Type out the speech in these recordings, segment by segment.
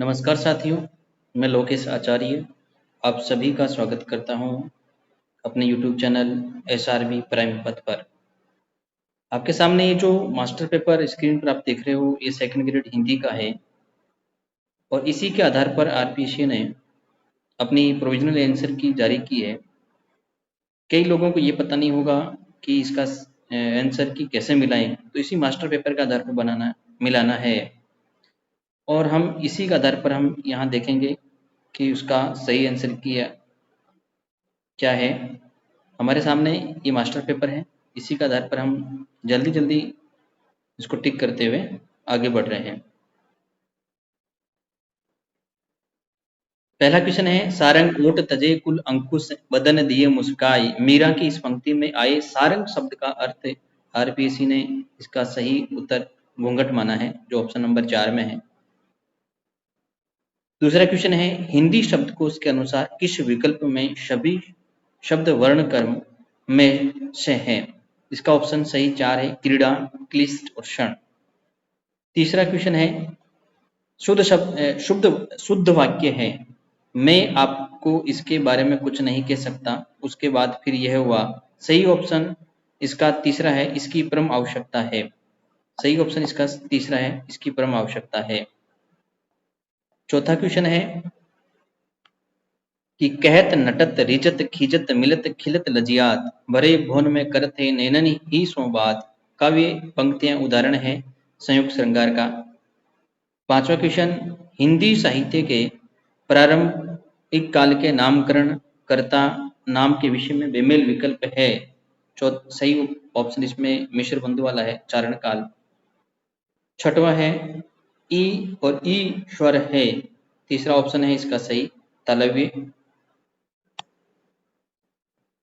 नमस्कार साथियों, मैं लोकेश आचार्य आप सभी का स्वागत करता हूं अपने YouTube चैनल SRB प्राइम पथ पर। आपके सामने ये जो मास्टर पेपर स्क्रीन पर आप देख रहे हो, ये सेकंड ग्रेड हिंदी का है और इसी के आधार पर RPSC ने अपनी प्रोविजनल आंसर की जारी की है। कई लोगों को ये पता नहीं होगा कि इसका आंसर की कैसे मिलाएं, तो इसी मास्टर पेपर के आधार पर मिलाना है और हम इसी के आधार पर हम यहाँ देखेंगे कि उसका सही आंसर क्या है। हमारे सामने ये मास्टर पेपर है, इसी के आधार पर हम जल्दी इसको टिक करते हुए आगे बढ़ रहे हैं। पहला क्वेश्चन है, सारंग ओट तजे कुल अंकुश बदन दिए मुस्काई। मीरा की इस पंक्ति में आए सारंग शब्द का अर्थ RPSC ने इसका सही उत्तर घूंघट माना है, जो ऑप्शन नंबर 4 में है। दूसरा क्वेश्चन है, हिंदी शब्दकोश के अनुसार किस विकल्प में सभी शब्द वर्ण क्रम में से हैं? इसका ऑप्शन सही 4 है, क्रीड़ा, क्लिष्ट और क्षण। तीसरा क्वेश्चन है, शुद्ध वाक्य है, मैं आपको इसके बारे में कुछ नहीं कह सकता, उसके बाद फिर यह हुआ। सही ऑप्शन इसका तीसरा है, इसकी परम आवश्यकता है। सही ऑप्शन इसका तीसरा है, इसकी परम आवश्यकता है। चौथा क्वेश्चन है कि कहत नटत रिजत खिजत मिलत खिलत लजियात भरे भुवन में करते नैनन ही सो बात। काव्य पंक्तियां उदाहरण है संयुक्त श्रृंगार का। पांचवा क्वेश्चन, हिंदी साहित्य के प्रारंभिक काल के नामकरण कर्ता नाम के विषय में बेमेल विकल्प है। सही ऑप्शन इसमें मिश्र बंधु वाला है, चारण काल। छठवां है ई और ई स्वर है, तीसरा ऑप्शन है इसका सही, तालव्य।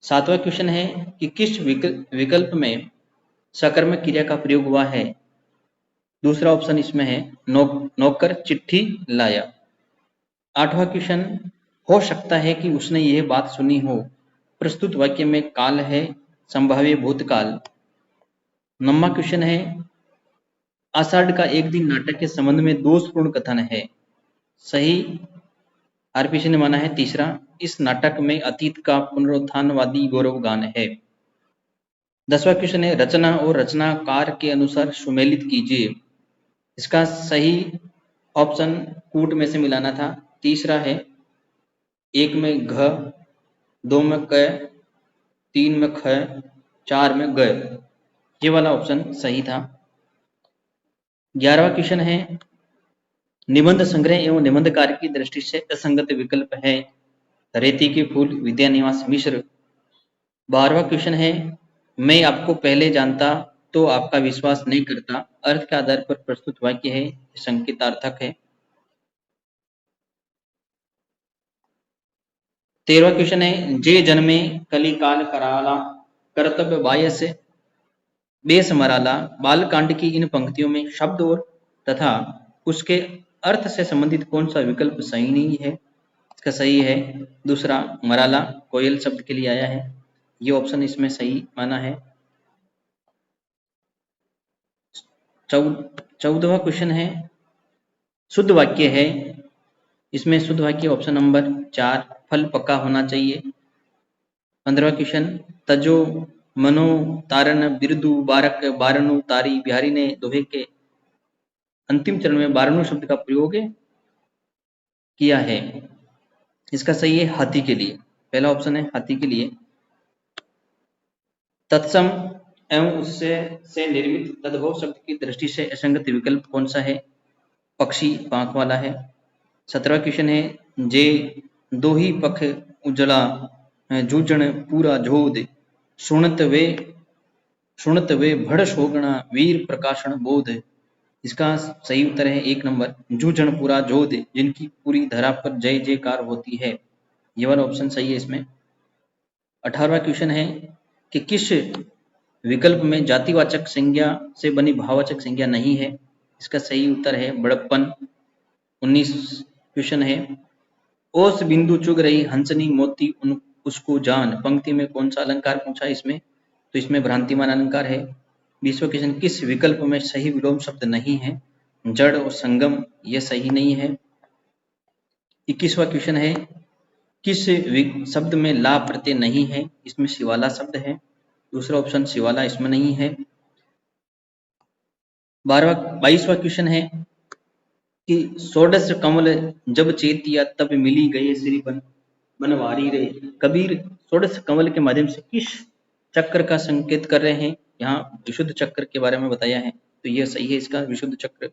सातवां क्वेश्चन है कि किस विकल्प में सकर्मक क्रिया का प्रयोग हुआ है? दूसरा ऑप्शन इसमें है, नौकर चिट्ठी लाया। आठवां क्वेश्चन, हो सकता है कि उसने यह बात सुनी हो। प्रस्तुत वाक्य में काल है संभाव्य भूतकाल। नौवां क्वेश्चन है, आषाढ़ का एक दिन नाटक के संबंध में दोषपूर्ण कथन है। सही RPSC ने माना है तीसरा, इस नाटक में अतीत का पुनरुत्थानवादी गौरवगान है। 10वां क्वेश्चन है, रचना और रचनाकार के अनुसार सुमेलित कीजिए। इसका सही ऑप्शन कूट में से मिलाना था, तीसरा है, 1 में घ, 2 में क, 3 में ख, 4 में ग, ये वाला ऑप्शन सही था। 11वां क्वेश्चन है, निबंध संग्रह एवं निबंध कार्य की दृष्टि से असंगत विकल्प है रेती के फूल, विद्या निवास, मिश्र। 12वां क्वेश्चन है, मैं आपको पहले जानता तो आपका विश्वास नहीं करता, अर्थ के आधार पर प्रस्तुत वाक्य है, संकेतार्थक है। 13वां क्वेश्चन है, जे जन्मे कलिकाल कराला कर्तव्य बायस बेस मराला। बालकांड की इन पंक्तियों में शब्द और तथा उसके अर्थ से संबंधित कौन सा विकल्प सही नहीं है? इसका सही है दूसरा, मराला कोयल शब्द के लिए आया है, ये ऑप्शन इसमें सही माना है। 14वां क्वेश्चन है, शुद्ध वाक्य है, इसमें शुद्ध वाक्य ऑप्शन नंबर 4, फल पका होना चाहिए। 15वां क्वेश्चन, तजो मनो तारन बिरदु बारक बारनु तारी। बिहारी ने दोहे के अंतिम चरण में बारनु शब्द का प्रयोग किया है, इसका सही है हाथी के लिए, पहला ऑप्शन है हाथी के लिए। तत्सम एवं उससे से निर्मित तद्भव शब्द की दृष्टि से असंगत विकल्प कौन सा है? पक्षी पांख वाला है। 17वां क्वेश्चन है, जे दो ही पख उजला जूझण पूरा जोध सुनत वे भड़ शोगणा वीर प्रकाशन बोध। इसका सही उत्तर है 1 नंबर, जूझण पूरा जोध, जिनकी पूरी धरा पर जय जयकार होती है, ये वाला ऑप्शन सही है इसमें। 18वां क्वेश्चन है कि किस विकल्प में जातिवाचक संज्ञा से बनी भाववाचक संज्ञा नहीं है? इसका सही उत्तर है बड़प्पन। 19 क्वेश्चन है, ओस बिंदु चुग रही हंसनी मोती उसको जान। पंक्ति में कौन सा अलंकार पूछा इसमें? तो इसमें भ्रांतिमान अलंकार है। 20वां क्वेश्चन, किस विकल्प में सही विलोम शब्द नहीं है? जड़ और संगम, यह सही नहीं है। 21वां क्वेश्चन है, किस शब्द में ला प्रत्यय नहीं है? इसमें शिवाला शब्द है। दूसरा ऑप्शन शिवाला इसमें नहीं है। 22वां क्वेश्चन है कि षोडश कमल जब चेतिया तब मिली गए श्री बनवारी रे। कबीर षोडश कमल के माध्यम से किस चक्र का संकेत कर रहे हैं? यहाँ विशुद्ध चक्र के बारे में बताया है, तो यह सही है इसका विशुद्ध चक्र।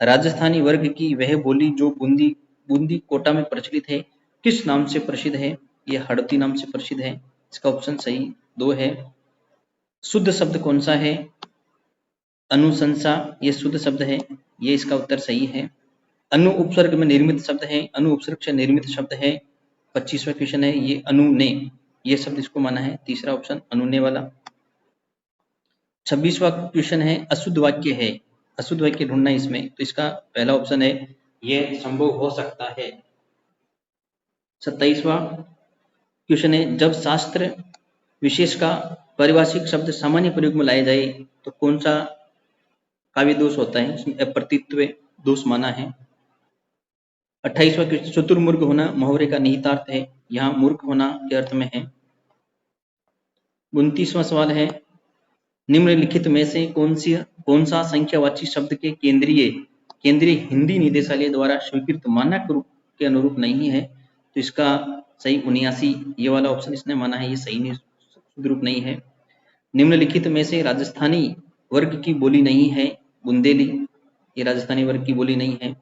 राजस्थानी वर्ग की वह बोली जो बूंदी बूंदी कोटा में प्रचलित है, किस नाम से प्रसिद्ध है? यह हड़प्पी नाम से प्रसिद्ध है। इसका ऑप्शन सही 2 है। शुद्ध शब्द कौन सा है? अनुशंसा, ये शुद्ध शब्द है, ये इसका उत्तर सही है। अनु उपसर्ग में निर्मित शब्द है, अनु उपसर्ग से निर्मित शब्द है। 25वां क्वेश्चन है, ये अनुने, ये शब्द इसको माना है, तीसरा ऑप्शन अनुने वाला। 26वां क्वेश्चन है, अशुद्ध वाक्य है, अशुद्ध वाक्य ढूंढना है इसमें, तो इसका पहला ऑप्शन है यह संभव हो सकता है। 27वां क्वेश्चन है, जब शास्त्र विशेष का पारिभाषिक शब्द सामान्य प्रयोग में लाया जाए तो कौन सा काव्य दोष होता है? इसमें अप्रतित्व दोष माना है। 28वां क्वेश्चन, चतुर्मुर्ग होना मुहावरे का निहितार्थ है, यहाँ मूर्ख होना के अर्थ में है। 29वां सवाल है, निम्नलिखित में से कौन सा संख्यावाची शब्द के केंद्रीय हिंदी निदेशालय द्वारा स्वीकृत मानक रूप के अनुरूप नहीं है? तो इसका सही 79, ये वाला ऑप्शन इसने माना है, ये सही नहीं रूप नहीं है। निम्नलिखित में से राजस्थानी वर्ग की बोली नहीं है, बुंदेली, ये राजस्थानी वर्ग की बोली नहीं है।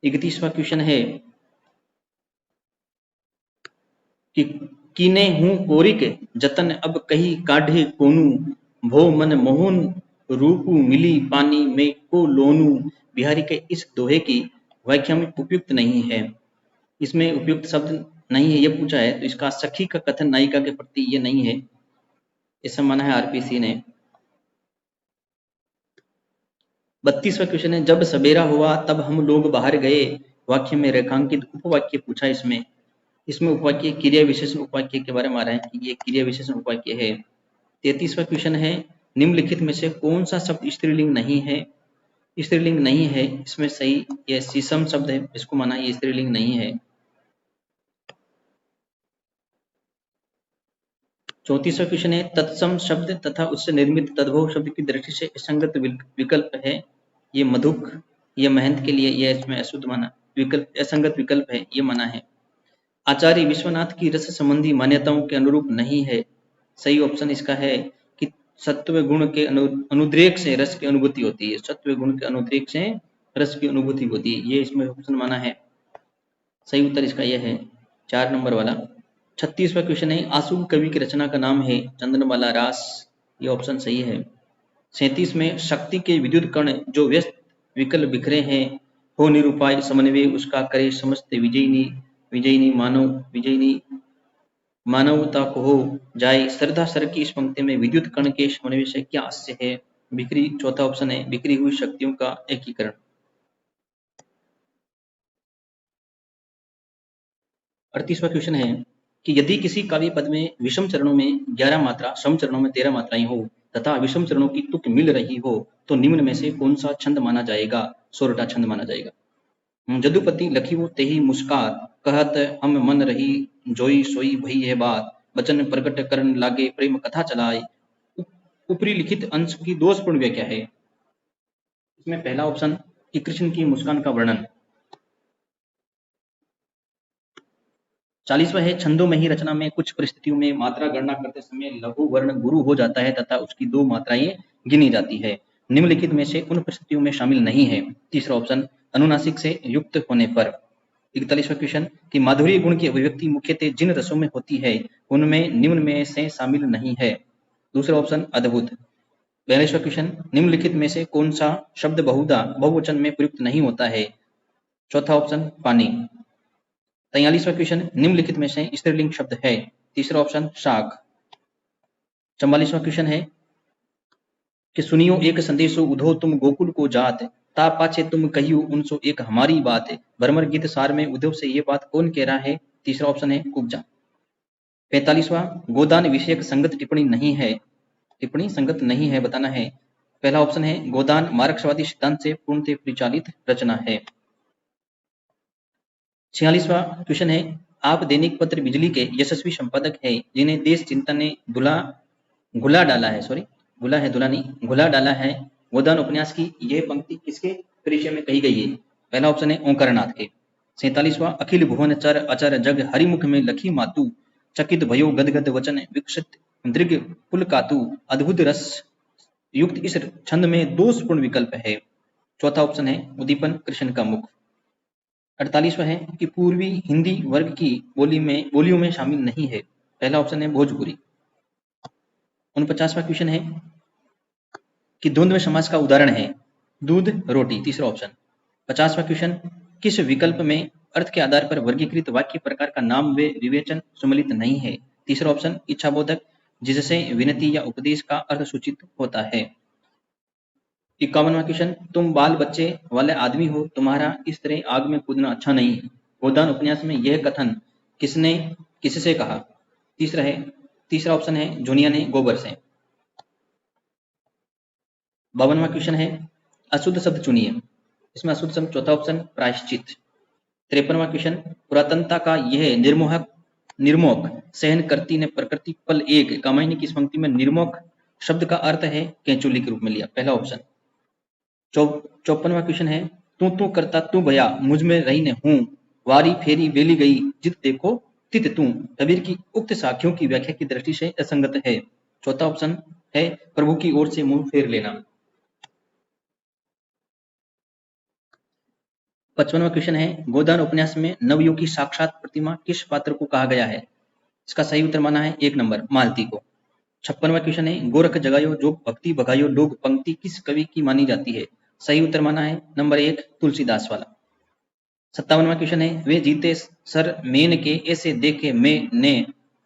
31वां क्वेश्चन है कि कीने हूँ कोरिक जतन अब कही काढ़े कोनू, भो मन मोहन रूपू मिली पानी में को लोनू। बिहारी के इस दोहे की व्याख्या में उपयुक्त नहीं है, इसमें उपयुक्त शब्द नहीं है, ये पूछा है, तो इसका सखी का कथन नायिका के प्रति ये नहीं है, ऐसा माना है आरपीसी ने। 32वां क्वेश्चन है, जब सवेरा हुआ तब हम लोग बाहर गए, वाक्य में रेखांकित उपवाक्य पूछा। इसमें उपवाक्य क्रिया विशेषण उपवाक्य के बारे में आ रहा है कि ये क्रिया विशेषण उपवाक्य है। 33वां क्वेश्चन है, निम्नलिखित में से कौन सा शब्द स्त्रीलिंग नहीं है? स्त्रीलिंग नहीं है, इसमें सही ये शीशम शब्द है, इसको माना ये स्त्रीलिंग नहीं है। 34वां क्वेश्चन है, तत्सम शब्द तथा उससे निर्मित तद्भव शब्द की दृष्टि से असंगत विकल्प है, ये मधुक, ये महंत के लिए यह इसमें अशुद्ध माना विकल्प, असंगत विकल्प है, ये माना है। आचार्य विश्वनाथ की रस संबंधी मान्यताओं के अनुरूप नहीं है, सही ऑप्शन इसका है कि सत्व गुण के अनुद्रेक से रस की अनुभूति होती है, सत्व गुण के अनुद्रेक से रस की अनुभूति होती है, ये इसमें ऑप्शन माना है। सही उत्तर इसका यह है 4 नंबर वाला। 36वां क्वेश्चन है, आशु कवि की रचना का नाम है चंद्रमाला रास, ये ऑप्शन सही है। 37 में, शक्ति के विद्युत कण जो व्यस्त विकल बिखरे हैं, हो निरूपाय समन्वय उसका करे समस्त विजयिनी मानवता को हो जाए श्रद्धा सर की। इस पंक्ति में विद्युत कण के समन्वय से क्या आशय है? बिखरी, चौथा ऑप्शन है बिखरी हुई शक्तियों का एकीकरण। 38वां क्वेश्चन है कि यदि किसी काव्य पद में विषम चरणों में 11 मात्रा, सम चरणों में 13 मात्राएं हो तथा विषम चरणों की तुक मिल रही हो तो निम्न में से कौन सा छंद माना जाएगा? सोरठा छंद माना जाएगा। जदुपति लखीवो तेहि मुस्कात, कहत हम मन रही जोई सोई भई है बात, वचन प्रकट करन लागे प्रेम कथा चलाए। ऊपरी लिखित अंश की दोषपूर्ण व्याख्या है। इसमें पहला ऑप्शन कि कृष्ण की मुस्कान का वर्णन। 40वां है, छंदों में ही रचना में कुछ परिस्थितियों में मात्रा गणना करते समय लघु वर्ण गुरु हो जाता है तथा उसकी 2 मात्राएं गिनी जाती है, निम्नलिखित में से उन परिस्थितियों में शामिल नहीं है। तीसरा ऑप्शन अनुनासिक से युक्त होने पर। 41वां क्वेश्चन कि माधुर्य गुण की अभिव्यक्ति मुख्यतः जिन रसों में होती है उनमें निम्न में से शामिल नहीं है। दूसरा ऑप्शन अद्भुत। 42वां क्वेश्चन, निम्नलिखित में से कौन सा शब्द बहुधा बहुवचन में प्रयुक्त नहीं होता है? चौथा ऑप्शन पानी। 43वां क्वेश्चन, निम्नलिखित में से स्त्रीलिंग शब्द है? तीसरा ऑप्शन शाक। 44वां क्वेश्चन है कि सुनियो एक संदेशो उधो तुम गोकुल को जात, ता पाछे तुम कहियो उनसो एक हमारी बात। भ्रमर गीत सार में उद्धव से ये बात कौन कह रहा है? तीसरा ऑप्शन है कुब्जा। 45वां, गोदान विषयक संगत टिप्पणी नहीं है, टिप्पणी संगत नहीं है बताना है। पहला ऑप्शन है गोदान मार्क्सवादी सिद्धांत से पूर्णतः परिचालित रचना है। 46वां क्वेश्चन है, आप दैनिक पत्र बिजली के यशस्वी संपादक हैं जिन्हें देश चिंतन ने घुला डाला है, सॉरी घुला है, धुला नहीं, घुला डाला है। गोदान उपन्यास की यह पंक्ति किसके परिचय में कही गई है? पहला ऑप्शन है ओंकारनाथ के। 47वां, अखिल भुवन चर अचर जग हरिमुख में लखी मातु, चकित भयो गदगद वचन विकसित दृग पुलकातु, अद्भुत रस युक्त इस छंद में दोषपूर्ण विकल्प है। चौथा ऑप्शन है उद्दीपन कृष्ण का मुख। 48वां है कि पूर्वी हिंदी वर्ग की बोलियों में शामिल नहीं है। पहला ऑप्शन है भोजपुरी। 49वां क्वेश्चन है कि द्वंद्व समास का उदाहरण है दूध रोटी, तीसरा ऑप्शन। 50वां क्वेश्चन, किस विकल्प में अर्थ के आधार पर वर्गीकृत वाक्य प्रकार का नाम व विवेचन सम्मिलित नहीं है? तीसरा ऑप्शन इच्छाबोधक, जिससे विनती या उपदेश का अर्थ सूचित होता है। 51वां क्वेश्चन, तुम बाल बच्चे वाले आदमी हो, तुम्हारा इस तरह आग में कूदना अच्छा नहीं है। गोदान उपन्यास में यह कथन किसने किससे कहा? तीसरा ऑप्शन है जूनिया ने गोबर से। 52वां क्वेश्चन है अशुद्ध शब्द चुनिए। इसमें अशुद्ध शब्द चौथा ऑप्शन प्रायश्चित। 53वां क्वेश्चन, पुरातनता का यह निर्मोक सहन करती ने प्रकृति पल एक कामायनी की इस पंक्ति में निर्मोक शब्द का अर्थ है केंचुली के रूप में लिया, पहला ऑप्शन। 54वां क्वेश्चन है तू करता तू भया मुझ में रही ने हूं, वारी फेरी वेली गई जित देखो तित तू, कबीर की उक्त साखियों की व्याख्या की दृष्टि से असंगत है। चौथा ऑप्शन है प्रभु की ओर से मुंह फेर लेना। 55वां क्वेश्चन है गोदान उपन्यास में नवयुग की साक्षात प्रतिमा किस पात्र को कहा गया है? इसका सही उत्तर माना है 1 नंबर मालती को। 56वां क्वेश्चन है गोरख जगायो जो भक्ति भगायो लोग पंक्ति किस कवि की मानी जाती है? सही उत्तर माना है नंबर 1 तुलसीदास वाला। 57वां क्वेश्चन है वे जीते सर मेन के ऐसे देखे मैं ने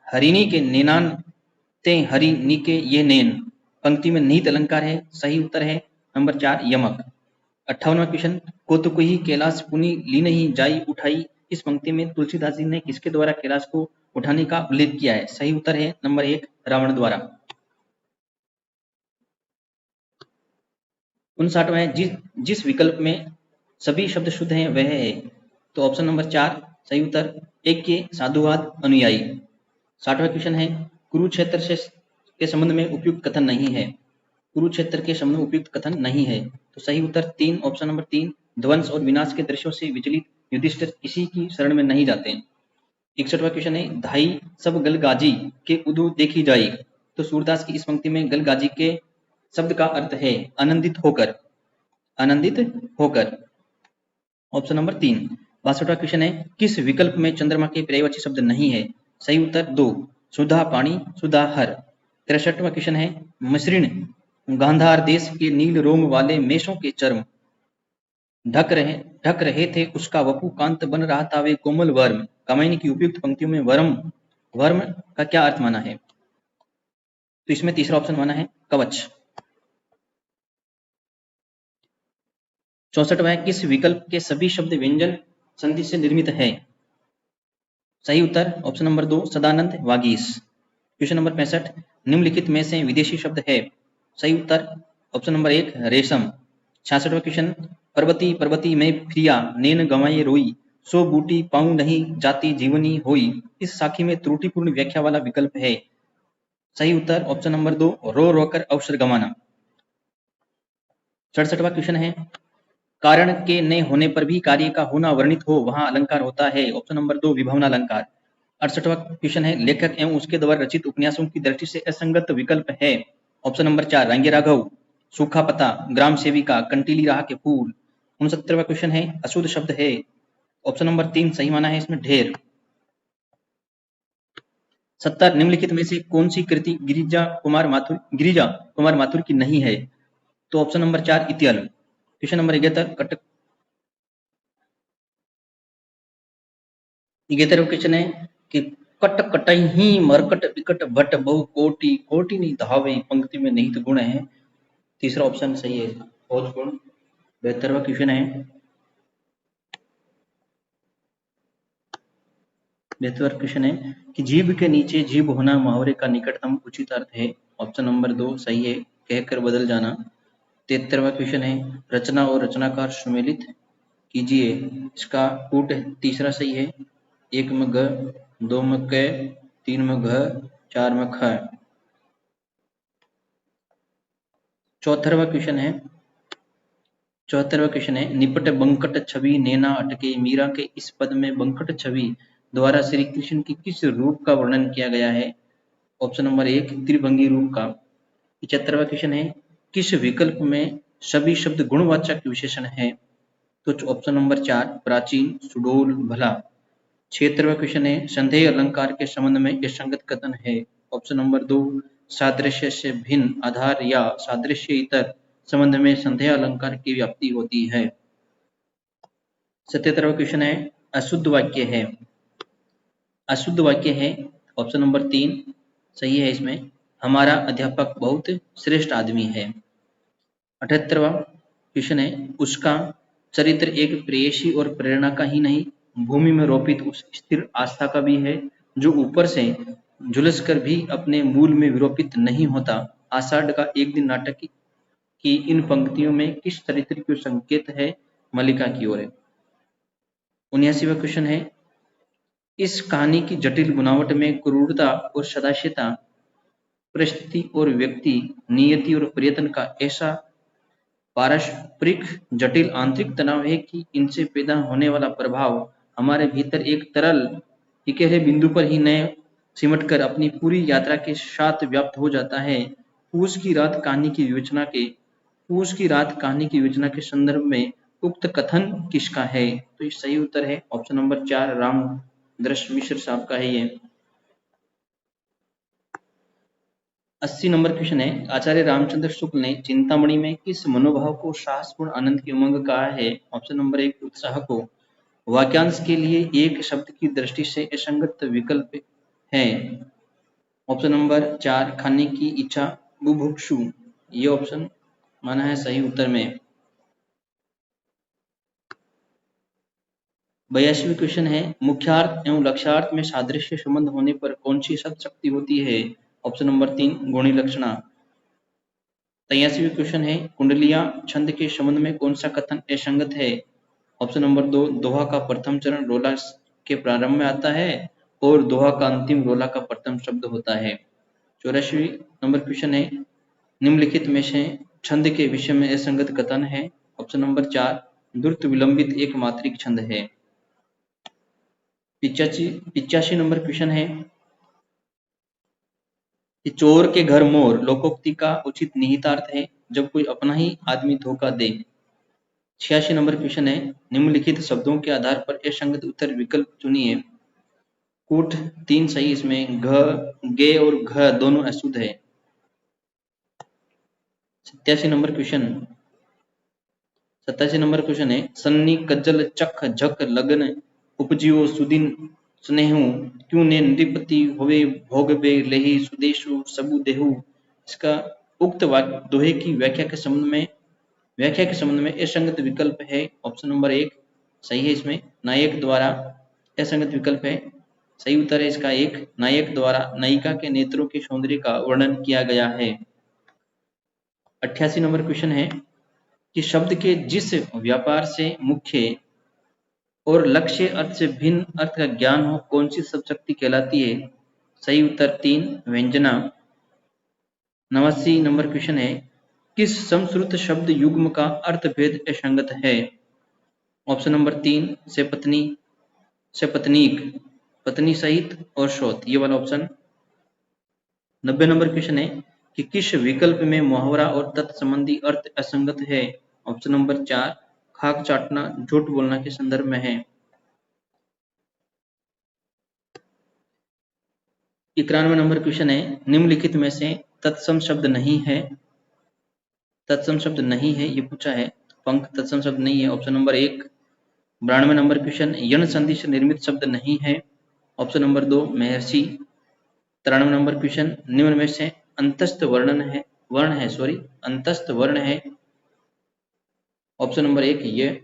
हरिणी के नेनान ते हरि नीके ये नैन, पंक्ति में निहित अलंकार है। सही उत्तर है नंबर 4 यमक। 58वां क्वेश्चन कोतुकुही कैलाश पुनि ली नहीं जाई उठाई, इस पंक्ति में तुलसीदास जी ने किसके द्वारा कैलाश को उठाने का उल्लेख किया है? सही उत्तर है नंबर 1 रावण द्वारा। 59वां है जिस विकल्प में सभी शब्द शुद्ध हैं वह है, तो ऑप्शन नंबर 4 सही उत्तर। एक के साधुवाद अनुयायी। 60वां क्वेश्चन है कुरुक्षेत्र से के संबंध में उपयुक्त कथन नहीं है। कुरुक्षेत्र के संबंध में उपयुक्त कथन नहीं है, तो सही उत्तर 3 ऑप्शन नंबर 3 ध्वंस और विनाश के दृश्यों से विचलित युधिष्ठिर किसी की शरण में नहीं जाते। 61वां क्वेश्चन है धाई सब गलगाजी के उदू देखी जाए, तो सूरदास की इस पंक्ति में गलगाजी के शब्द का अर्थ है आनंदित होकर, आनंदित होकर, ऑप्शन नंबर 3। 62वां क्वेश्चन है किस विकल्प में चंद्रमा के पर्यायवाची शब्द नहीं है? सही उत्तर 2 सुधा पानी सुधा हर। 63वां क्वेश्चन है मसृण गांधार देश के नील रोम वाले मेषों के चर्म ढक रहे थे उसका वपु कांत बन रहा था वे कोमल वर्म, कामायनी की उपयुक्त पंक्तियों में वर्म का क्या अर्थ माना है? तो इसमें तीसरा ऑप्शन माना है कवच। 64वां है किस विकल्प के सभी शब्द व्यंजन संधि से निर्मित है? सही उत्तर option number 2 Sadanand Vagish. Question number 65 निम्नलिखित में से विदेशी शब्द है? सही उत्तर ऑप्शन नंबर 1 रेशम। 66वां क्वेश्चन पर्वती पर्वती में प्रिया नैन गंवाए रोई, सो बूटी पाऊं नहीं जाती जीवनी होई, इस साखी में त्रुटिपूर्ण व्याख्या वाला विकल्प है। सही उत्तर ऑप्शन नंबर 2 रो रोकर अवसर गंवाना। 67वां क्वेश्चन है कारण के न होने पर भी कार्य का होना वर्णित हो वहां अलंकार होता है, ऑप्शन नंबर 2 विभावना अलंकार। 68वां क्वेश्चन है लेखक एवं उसके द्वारा रचित उपन्यासों की दृष्टि से असंगत विकल्प है, ऑप्शन नंबर 4 रंगे राघव, सूखा पता, ग्राम सेविका, कंटीली राह के फूल। 69वां क्वेश्चन है अशुद्ध शब्द है, ऑप्शन नंबर 3 सही माना है इसमें ढेर। 70 निम्नलिखित में से कौन सी कृति गिरिजा कुमार माथुर की नहीं है? तो ऑप्शन नंबर 4 इतियल। क्वेश्चन नंबर 71 क्वेश्चन है कि कट कटही मरकट विकट भट बहु कोटि कोटि नहीं धावे, पंक्ति में निहित गुण है, तीसरा ऑप्शन सही है खोज गुण। 72वां क्वेश्चन है 72वां क्वेश्चन है कि जीव के नीचे जीव होना मुहावरे का निकटतम उचित अर्थ है, ऑप्शन नंबर 2 सही है कहकर बदल जाना। 73वां क्वेश्चन है रचना और रचनाकार सुमेलित कीजिए, इसका कूट तीसरा सही है, 1 में ग, 2 में क, 3 में घ, 4 में ख। 74वां क्वेश्चन है निपट बंकट छवि नैना अटके। मीरा के इस पद में बंकट छवि द्वारा श्री कृष्ण की किस रूप का वर्णन किया गया है? ऑप्शन नंबर 1 त्रिभंगी रूप का। 75वां क्वेश्चन है किस विकल्प में सभी शब्द गुणवाचक विशेषण है? तो ऑप्शन नंबर 4 प्राचीन, सुडोल, भला। 76वां क्वेश्चन है संदेह अलंकार के संबंध में यह संगत कथन है? ऑप्शन नंबर 2 सादृश्य से भिन्न आधार या सादृश्य इतर संबंध में संदेह अलंकार की व्याप्ति होती है। 77वां क्वेश्चन है अशुद्ध वाक्य है। अशुद्ध वाक्य है ऑप्शन नंबर 3 सही है। इसमें हमारा अध्यापक बहुत श्रेष्ठ आदमी है। 78वां क्वेश्चन है उसका चरित्र एक प्रेयसी और प्रेरणा का ही नहीं भूमि में रोपित उस स्थिर आस्था का भी है जो ऊपर से झुलसकर भी अपने मूल में विरोपित नहीं होता। आषाढ़ का एक दिन नाटक की इन पंक्तियों में किस चरित्र की संकेत है? मल्लिका की ओर। 79वां क्वेश्चन है इस कहानी की जटिल बनावट में क्रूरता और सदास्यता, परिस्थिति और व्यक्ति, नियति और प्रयत्न का ऐसा पारस्परिक जटिल आंतरिक तनाव है कि इनसे पैदा होने वाला प्रभाव हमारे भीतर एक तरल इकेले बिंदु पर ही न सिमटकर अपनी पूरी यात्रा के साथ व्याप्त हो जाता है। पूस की रात कहानी की योजना के संदर्भ में उक्त कथन किसका है? तो ये सही उत्तर है ऑप्शन नंबर 4 राम दृश्य मिश्र साहब का है ये। 80 नंबर क्वेश्चन है आचार्य रामचंद्र शुक्ल ने चिंतामणि में किस मनोभाव को साहसपूर्ण आनंद की उमंग कहा है? ऑप्शन नंबर 1 उत्साह को। वाक्यांश के लिए एक शब्द की दृष्टि से असंगत विकल्प है। ऑप्शन नंबर 4 खाने की इच्छा, बुभुक्षु। ये ऑप्शन माना है सही उत्तर में। 82 क्वेश्चन है मुख्यार्थ एवं लक्ष्यार्थ में सादृश्य संबंध होने पर कौन सी शब्द शक्ति होती है? ऑप्शन नंबर 3 गुणी लक्षणा। 83 क्वेश्चन है कुंडलियां छंद के संबंध में कौन सा कथन असंगत है? ऑप्शन नंबर 2 दोहा का प्रथम चरण रोला के प्रारंभ में आता है और दोहा का अंतिम रोला का प्रथम शब्द होता है। 84 नंबर क्वेश्चन है निम्नलिखित में से छंद के विषय में असंगत कथन है? ऑप्शन नंबर 4 द्रुत विलंबित एक मात्रिक छंद है। 85 नंबर क्वेश्चन है कि चोर के घर मोर लोकोक्ति का उचित निहितार्थ है जब कोई अपना ही आदमी धोखा दे। 86 नंबर क्वेश्चन है निम्नलिखित शब्दों के आधार पर असंगत उत्तर विकल्प चुनिए। कूट 3 सही, इसमें घ, गे और घ दोनों अशुद्ध है। 87 नंबर क्वेश्चन है सन्नी कज्जल चख झक लगन उपजियो सुदिन स्नेहु क्यों ने नृपति होवे भोगबे लही सुदेशु सबु देहु। इसका उक्त दोहे की व्याख्या के संबंध में असंगत विकल्प है। ऑप्शन नंबर 1 सही है। इसमें नायक द्वारा असंगत विकल्प है। सही उत्तर है इसका 1 नायक द्वारा नायिका के नेत्रों के सौंदर्य का वर्णन किया गया है। 88 नंबर क्वेश्चन है कि शब्द के जिस व्यापार से मुख्य और लक्ष्य अर्थ से भिन्न अर्थ का ज्ञान हो कौन सी शब्द शक्ति कहलाती है? सही उत्तर 3 व्यंजना। 89 नंबर क्वेश्चन है किस संस्कृत शब्द युग्म का अर्थ भेद असंगत है? ऑप्शन नंबर 3 से पत्नी, से पत्नीक, पत्नी सहित और शोत, ये वाला ऑप्शन। 90 नंबर क्वेश्चन है कि किस विकल्प में मुहावरा और तत्संबंधी अर्थ असंगत है? ऑप्शन नंबर 4 खाक चाटना झूठ बोलना के संदर्भ में है। 91 नंबर क्वेश्चन है निम्नलिखित में से तत्सम शब्द नहीं है, ये पूछा है। पंख तत्सम शब्द नहीं है, ऑप्शन नंबर 1। 92 नंबर क्वेश्चन यण संधि से निर्मित शब्द नहीं है, ऑप्शन नंबर 2 महर्षि। 93 नंबर क्वेश्चन निम्न में से अंतस्थ वर्ण है, ऑप्शन नंबर 1 ये।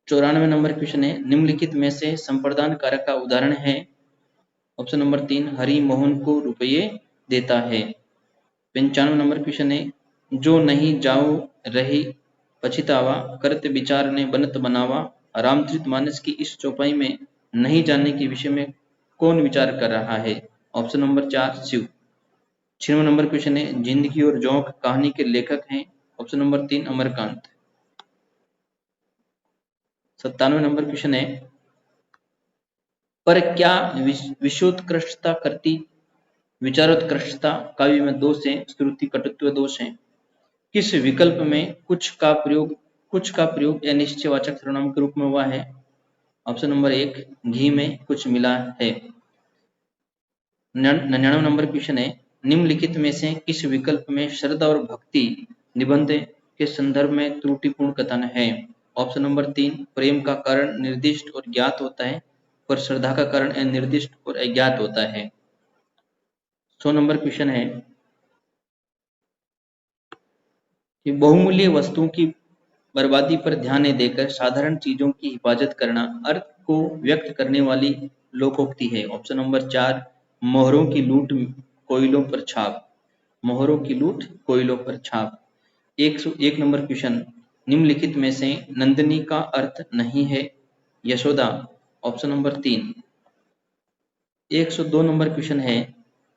94 नंबर क्वेश्चन है निम्नलिखित में से संप्रदान कारक का उदाहरण है, ऑप्शन नंबर 3 हरि मोहन को रुपये देता है। 95 नंबर क्वेश्चन है जो नहीं जाओ रही पछितावा, करत विचार ने बनत बनावा। रामचरितमानस की इस चौपाई में नहीं जानने के विषय में कौन विचार कर रहा है? Option number 4 Shiv. 6वां नंबर क्वेश्चन है, जिंदगी और जोंक कहानी के लेखक हैं? Option number 3 Amarkant. 97वां नंबर क्वेश्चन है, पर क्या विषयोत्कृष्टता करती विचारोत्कृष्टता काव्य में दोष है? श्रुति कटुत्व दोष है। किस विकल्प में कुछ का प्रयोग अनिश्चयवाचक सर्वनाम के रूप में हुआ है? ऑप्शन नंबर 1 घी में कुछ मिला है। 99वां नंबर क्वेश्चन है, निम्नलिखित में से किस विकल्प में श्रद्धा और भक्ति निबंध के संदर्भ में त्रुटिपूर्ण कथन है? ऑप्शन नंबर 3 प्रेम का कारण निर्दिष्ट और ज्ञात होता है, पर श्रद्धा का कारण अनिर्दिष्ट और अज्ञात होता है। 100 नंबर क्वेश्चन है कि बहुमूल्य वस्तुओं की बर्बादी पर ध्यान न देकर साधारण चीजों की हिफाजत करना अर्थ को व्यक्त करने वाली लोकोक्ति है। ऑप्शन नंबर 4 मोहरों की लूट कोयलों पर छाप। मोहरों की लूट कोयलों पर छाप। 101 नंबर क्वेश्चन, निम्नलिखित में से नंदिनी का अर्थ नहीं है Yashoda. Option number 3। 102 number question है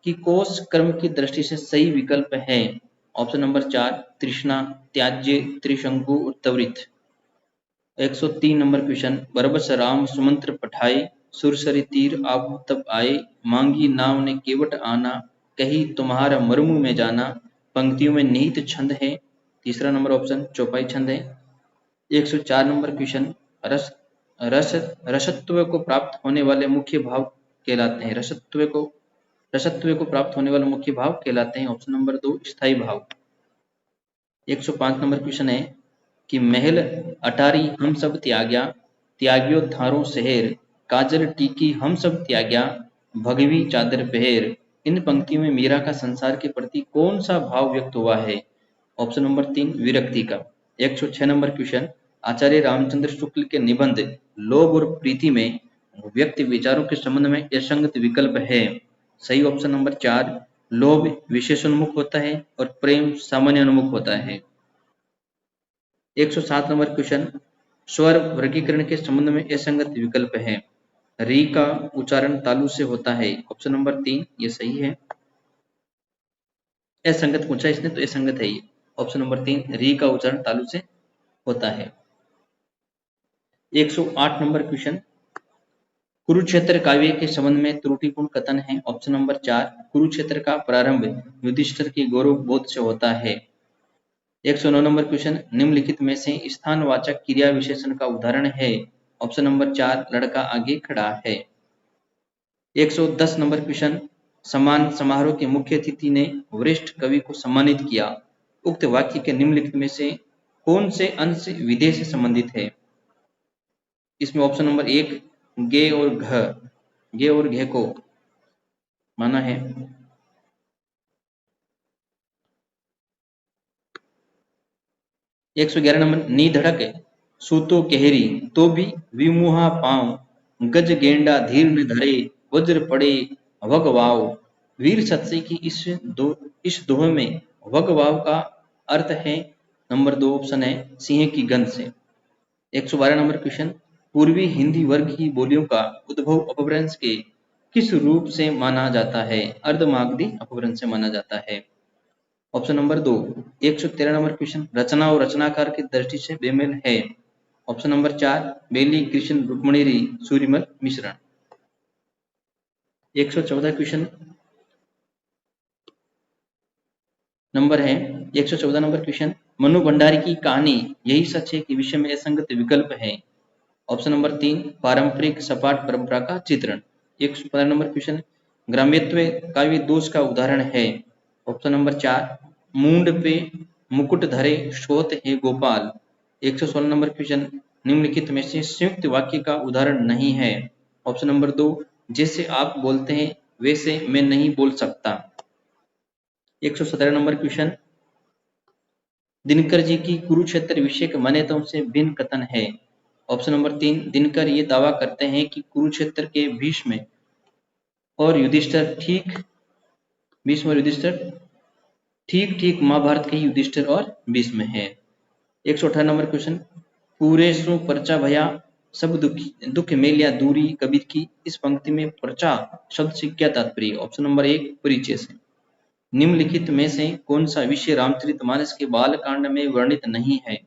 कि कोश कर्म की दृष्टि से सही विकल्प है? ऑप्शन नंबर 4 तृष्णा, त्याज्य, त्रिशंकु और त्वरित। 103 नंबर क्वेश्चन, बरबस राम सुमंत्र पठाए, सुरसरी तीर आप तब आए, मांगी नाव ने केवट आना, कही तुम्हारा मर्मु में जाना। पंक्तियों में निहित छंद है। तीसरा नंबर ऑप्शन चौपाई छंद है। 104 नंबर क्वेश्चन, रसत्व को प्राप्त होने वाले मुख्य भाव कहलाते हैं? रसत्व को प्राप्त होने वाले मुख्य भाव कहलाते हैं? ऑप्शन नंबर 2 स्थायी भाव। 105 नंबर क्वेश्चन है कि महल अटारी हम सब त्याग्या, त्याग्यो थारो शहर, काजल टीकी हम सब त्याग्या, भगवी चादर पहर। इन पंक्तियों में मीरा का संसार के प्रति कौन सा भाव व्यक्त हुआ है? ऑप्शन नंबर 3 विरक्ति का। 106 नंबर क्वेश्चन, आचार्य रामचंद्र शुक्ल के निबंध लोभ और प्रीति में व्यक्ति विचारों के संबंध में असंगत विकल्प है? सही ऑप्शन नंबर 4 लोभ विशेषोन्मुख होता है और प्रेम सामान्य उन्मुख होता है। 107 नंबर क्वेश्चन, स्वर वर्गीकरण के संबंध में असंगत विकल्प है? री का उच्चारण तालु से होता है। ऑप्शन नंबर 3 ये सही है। असंगत पूछा इसने तो असंगत है ये। ऑप्शन नंबर 3 री का उच्चारण तालु से होता है। 108 नंबर क्वेश्चन, कुरुक्षेत्र काव्य के संबंध में त्रुटिपूर्ण कथन है? ऑप्शन नंबर 4 कुरुक्षेत्र का प्रारंभ युधिष्ठिर के गौरव बोध से होता है। 109 नंबर क्वेश्चन, निम्नलिखित में से स्थानवाचक क्रिया विशेषण का उदाहरण है? ऑप्शन नंबर 4 लड़का आगे खड़ा है। 110 नंबर क्वेश्चन, सम्मान समारोह के मुख्य अतिथि ने वरिष्ठ कवि को सम्मानित किया। उक्त वाक्य के निम्नलिखित में से कौन से अंश विधेय से संबंधित है? इसमें ऑप्शन नंबर 1 गे और घ को माना है। 111 नंबर, निधड़क सूतो केहरी तो भी विमुहा पांव, गज गेंडा धीर न धरे, वज्र पड़े वगवाव। वीर सत्स्य की इस दोहे में वगवाव का अर्थ है? नंबर 2 ऑप्शन है सिंह की गंध से। 112 नंबर क्वेश्चन, पूर्वी हिंदी वर्ग की बोलियों का उद्भव अपभ्रंश के किस रूप से माना जाता है? अर्धमागधी अपभ्रंश से माना जाता है। Option number 2। 113 नंबर क्वेश्चन, रचना और रचनाकार की दृष्टि से बेमेल है? ऑप्शन नंबर 4 बेली कृष्ण रुक्मणी सूर्यमल मिश्रण। 114 क्वेश्चन नंबर है 114 नंबर क्वेश्चन, मनु भंडारी की कहानी यही सच है कि विषय में असंगत विकल्प है? ऑप्शन नंबर 3 पारंपरिक सपाट परंपरा का चित्रण। 115 नंबर क्वेश्चन, ग्राम्यत्व काव्य दोष का उदाहरण है? ऑप्शन नंबर 4 मूंड पे मुकुट धरे श्रोत है गोपाल। 116 नंबर क्वेश्चन, निम्नलिखित में से संयुक्त वाक्य का उदाहरण नहीं है? ऑप्शन नंबर 2 जैसे आप बोलते हैं वैसे मैं नहीं बोल सकता। 117 नंबर क्वेश्चन, दिनकर जी की कुरुक्षेत्र विषय के मान्यताओं से भिन्न कथन है? ऑप्शन नंबर 3 दिनकर ये दावा करते हैं कि कुरुक्षेत्र के भीष्म और युधिष्ठिर ठीक ठीक महाभारत के युधिष्ठिर और भीष्म है। 118 नंबर क्वेश्चन, पूरे सु परचा भया सब दुख मेलिया दूरी कबीर की, इस पंक्ति में परचा शब्द से क्या तात्पर्य? ऑप्शन नंबर 1 परिचय से। निम्नलिखित में से कौन सा विषय रामचरितमानस के बाल कांड में वर्णित नहीं है?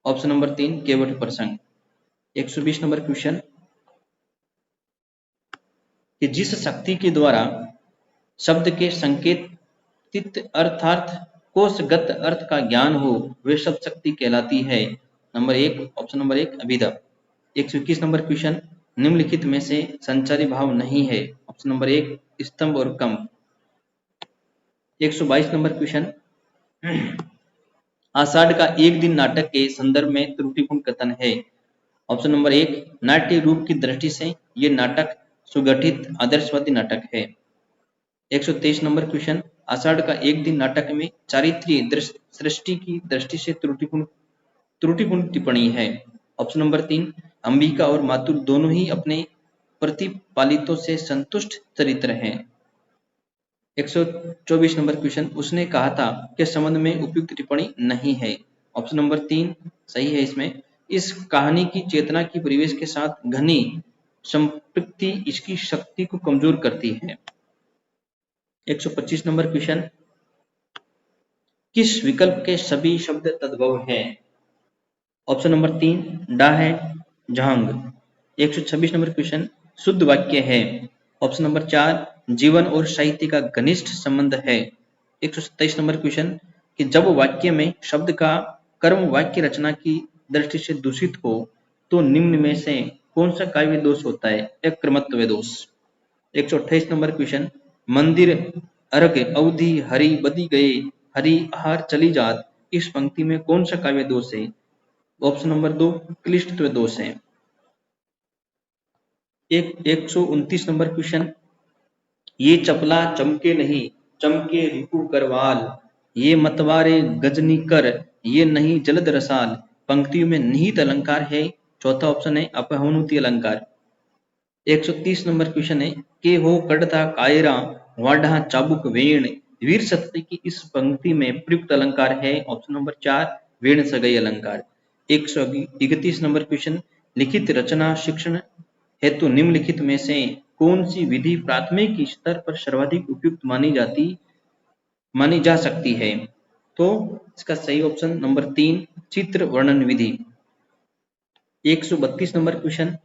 ऑप्शन नंबर 3 केवट प्रसंग। 120 नंबर क्वेश्चन, कि जिस शक्ति के द्वारा शब्द के संकेतित अर्थात कोशगत अर्थ का ज्ञान हो वे शब्द शक्ति कहलाती है। Number 1 option number 1 अभिधा। 121 number question, निम्नलिखित में से संचारी भाव नहीं है? ऑप्शन नंबर 1 स्तंभ और कंप। 122 नंबर क्वेश्चन, आषाढ़ का एक दिन नाटक के संदर्भ में त्रुटिपूर्ण कथन है। ऑप्शन नंबर 1 नाट्य रूप की दृष्टि से ये नाटक सुगठित आदर्शवादी नाटक है। 123 नंबर क्वेश्चन, आषाढ़ का एक दिन नाटक में चारित्र्य सृष्टि की दृष्टि से त्रुटिपूर्ण टिप्पणी है। ऑप्शन नंबर 3 अंबिका और मातुर दोनों ही अपने प्रतिपालितों से संतुष्ट चरित्र हैं। 124 नंबर क्वेश्चन, उसने कहा था कि संबंध में उपयुक्त टिप्पणी नहीं है। ऑप्शन नंबर 3 सही है। इसमें इस कहानी की चेतना की परिवेश के साथ घनी संपृक्ति इसकी शक्ति को कमजोर करती है। 125 नंबर क्वेश्चन, किस विकल्प के सभी शब्द तद्भव हैं? ऑप्शन नंबर 3 डा है जहांग। 126 नंबर क्वेश्चन, शुद्ध वाक्य है। ऑप्शन नंबर 4 जीवन और साहित्य का घनिष्ठ संबंध है। 127 नंबर क्वेश्चन, कि जब वाक्य में शब्द का कर्म वाक्य रचना की दृष्टि से दूषित हो तो निम्न में से कौन सा काव्य दोष होता है? अक्रमत्व दोष। 128 नंबर क्वेश्चन, मंदिर अर्घ अवधि हरि बदी गए हरि आहार चली जात, इस पंक्ति में कौन सा काव्य दोष है? ऑप्शन नंबर 2 क्लिष्टत्व दोष है। 129 नंबर क्वेश्चन, ये चपला चमके नहीं चमके रिपु करवाल, ये मतवारे गजनी कर ये नहीं जलद रसाल, पंक्तियों में निहित अलंकार है। चौथा ऑप्शन है अपहनुति अलंकार। 130 नंबर क्वेश्चन है, के हो कड़ता कायरा वाढ़ा चाबुक वेण, वीर सत्य की इस पंक्ति में प्रयुक्त अलंकार है। ऑप्शन नंबर 4 वेण सगई अलंकार। 131 नंबर क्वेश्चन, लिखित रचना शिक्षण हेतु निम्नलिखित में से कौन सी विधि प्राथमिक स्तर पर सर्वाधिक उपयुक्त मानी जा सकती है? तो इसका सही ऑप्शन नंबर 3 चित्र वर्णन विधि। 132 नंबर क्वेश्चन,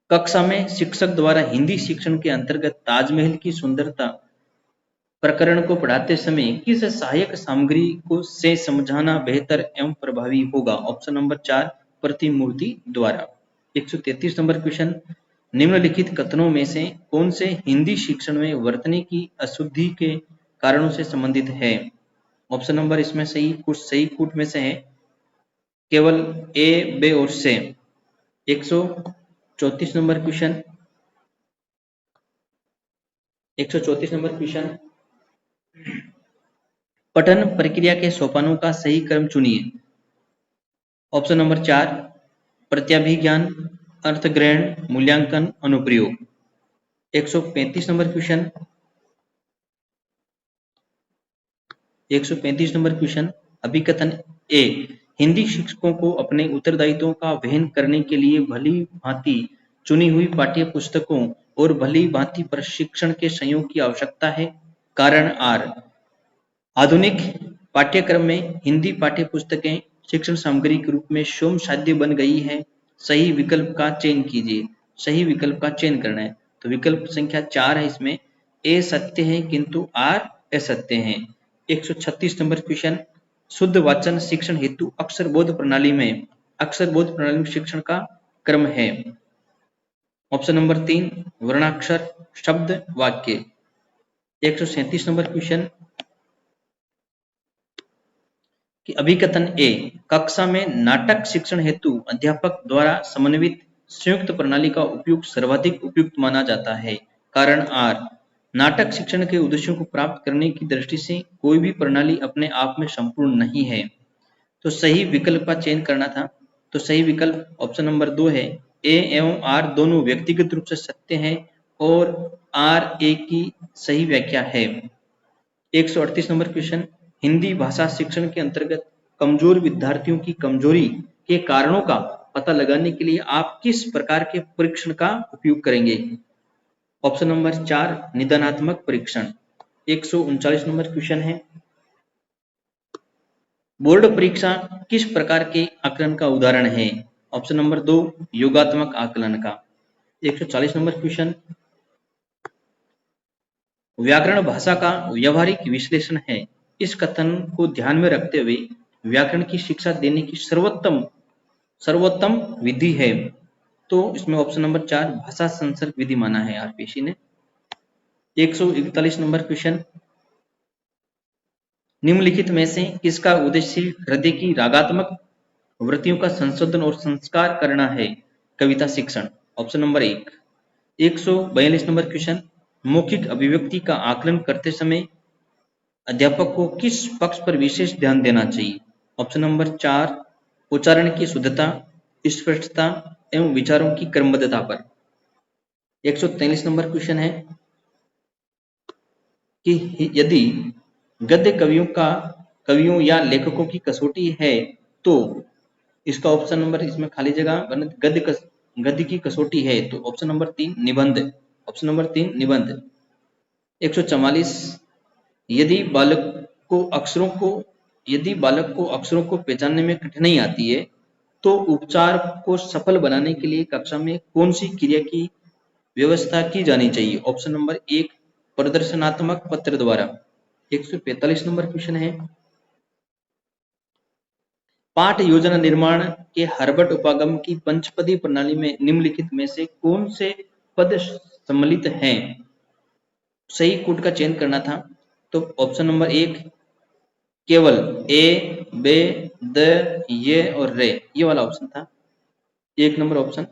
कक्षा में शिक्षक द्वारा हिंदी शिक्षण के अंतर्गत ताजमहल की सुंदरता प्रकरण को पढ़ाते समय किस सहायक सामग्री को से समझाना बेहतर एवं प्रभावी होगा? ऑप्शन नंबर 4 प्रतिमूर्ति द्वारा। 133 नंबर क्वेश्चन, निम्नलिखित कथनों में से कौन से हिंदी शिक्षण में वर्तनी की अशुद्धि के कारणों से संबंधित है? ऑप्शन नंबर इसमें सही कूट में से है केवल ए बे और से। 134 नंबर क्वेश्चन, 134 नंबर क्वेश्चन, पठन प्रक्रिया के सोपानों का सही क्रम चुनिए। ऑप्शन नंबर 4 प्रत्याभिज्ञान अर्थग्रहण मूल्यांकन अनुप्रयोग। 135 नंबर क्वेश्चन, 135 नंबर क्वेश्चन, अभिकथन ए हिंदी शिक्षकों को अपने उत्तरदायित्वों का वहन करने के लिए भली भांति चुनी हुई पाठ्य पुस्तकों और भली भांति प्रशिक्षण के संयोग की आवश्यकता है। कारण आर, आधुनिक पाठ्यक्रम में हिंदी पाठ्य पुस्तकें शिक्षण सामग्री के रूप में स्वयं साध्य बन गई है। सही विकल्प का चयन कीजिए। सही विकल्प का चयन करना है तो विकल्प संख्या 4 है। इसमें ए सत्य है किंतु आर असत्य है। 136 नंबर क्वेश्चन, शुद्ध वाचन शिक्षण हेतु अक्षर बोध प्रणाली में शिक्षण का क्रम है। ऑप्शन नंबर 3 वर्णाक्षर शब्द वाक्य। 137 नंबर क्वेश्चन, कि अभिकथन ए कक्षा में नाटक शिक्षण हेतु अध्यापक द्वारा समन्वित संयुक्त प्रणाली का उपयोग सर्वाधिक उपयुक्त माना जाता है। कारण आर, नाटक शिक्षण के उद्देश्यों को प्राप्त करने की दृष्टि से कोई भी प्रणाली अपने आप में संपूर्ण नहीं है। तो सही विकल्प का चयन करना था तो सही विकल्प ऑप्शन नंबर 2 है। ए एवं आर दोनों व्यक्तिगत रूप से सत्य है और आर ए की सही व्याख्या है। 138 नंबर क्वेश्चन, हिंदी भाषा शिक्षण के अंतर्गत कमजोर विद्यार्थियों की कमजोरी के कारणों का पता लगाने के लिए आप किस प्रकार के परीक्षण का उपयोग करेंगे? ऑप्शन नंबर 4 निदानात्मक परीक्षण। 139 नंबर क्वेश्चन है। बोर्ड परीक्षा किस प्रकार के आकलन का उदाहरण है? ऑप्शन नंबर 2 योगात्मक आकलन का। 140 नंबर क्वेश्चन, व्याकरण भाषा का व्यवहारिक विश्लेषण है। इस कथन को ध्यान में रखते हुए व्याकरण की शिक्षा देने की सर्वोत्तम विधि है। तो इसमें ऑप्शन नंबर 4 भाषा संसर्ग विधि माना है आरपीएससी ने। 141 नंबर क्वेश्चन, निम्नलिखित में से किसका उद्देश्य हृदय की रागात्मक वृत्तियों का संशोधन और संस्कार करना है? कविता शिक्षण। Option number 1। 142 नंबर क्वेश्चन, मौखिक अभिव्यक्ति का आकलन करते समय अध्यापक को किस पक्ष पर विशेष ध्यान देना चाहिए? ऑप्शन नंबर 4 उच्चारण की शुद्धता, स्पष्टता एवं विचारों की क्रमबद्धता पर। 143 नंबर क्वेश्चन है कि यदि गद्य कवियों या लेखकों की कसौटी है तो इसका ऑप्शन नंबर, इसमें खाली जगह, गद्य की कसौटी है तो ऑप्शन नंबर 3 निबंध। ऑप्शन नंबर 3 निबंध। 144, यदि बालक को अक्षरों को पहचानने में कठिनाई आती है तो उपचार को सफल बनाने के लिए कक्षा में कौन सी क्रिया की व्यवस्था की जानी चाहिए? ऑप्शन नंबर 1 प्रदर्शनात्मक पत्र द्वारा। 145 नंबर क्वेश्चन है, पाठ योजना निर्माण के हर्बर्ट उपागम की पंचपदी प्रणाली में निम्नलिखित में से कौन से पद सम्मिलित हैं? सही कोड का चयन करना था तो ऑप्शन नंबर 1 केवल ए, बे, द, ये और रे, ये वाला ऑप्शन था 1 number option.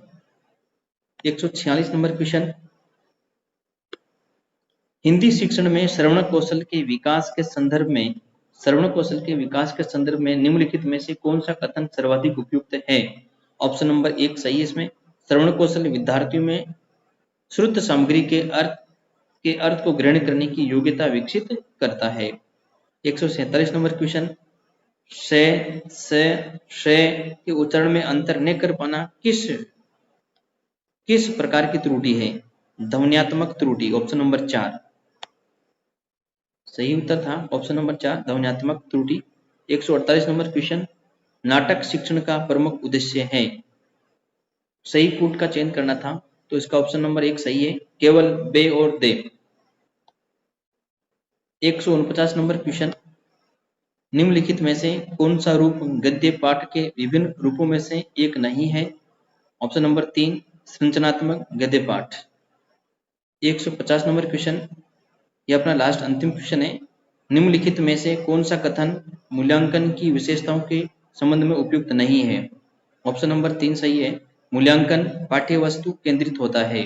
146 number question, Hindi शिक्षण में श्रवण कौशल के विकास के संदर्भ में निम्नलिखित में से कौन सा कथन सर्वाधिक उपयुक्त है? ऑप्शन नंबर 1 सही है इसमें। श्रवण कौशल विद्यार्थियों में श्रुत सामग्री के अर्थ को ग्रहण करने की योग्यता विकसित करता है। 147 नंबर क्वेश्चन, से के उच्चारण में अंतर न कर पाना किस प्रकार की त्रुटि है? ध्वन्यात्मक त्रुटि। ऑप्शन नंबर 4 सही उत्तर था ऑप्शन नंबर 4 ध्वन्यात्मक त्रुटि। 148 नंबर क्वेश्चन, नाटक शिक्षण का प्रमुख उद्देश्य है। सही कोड का चयन करना था तो इसका ऑप्शन नंबर 1 सही है, केवल बे और दे। 149 नंबर क्वेश्चन, निम्नलिखित में से कौन सा रूप गद्य पाठ के विभिन्न रूपों में से एक नहीं है? ऑप्शन नंबर 3 संरचनात्मक गद्य पाठ। 150 नंबर क्वेश्चन, ये अपना लास्ट अंतिम क्वेश्चन है, निम्नलिखित में से कौन सा कथन मूल्यांकन की विशेषताओं के संबंध में उपयुक्त नहीं है? ऑप्शन नंबर 3 सही है, मूल्यांकन पाठ्य वस्तु केंद्रित होता है।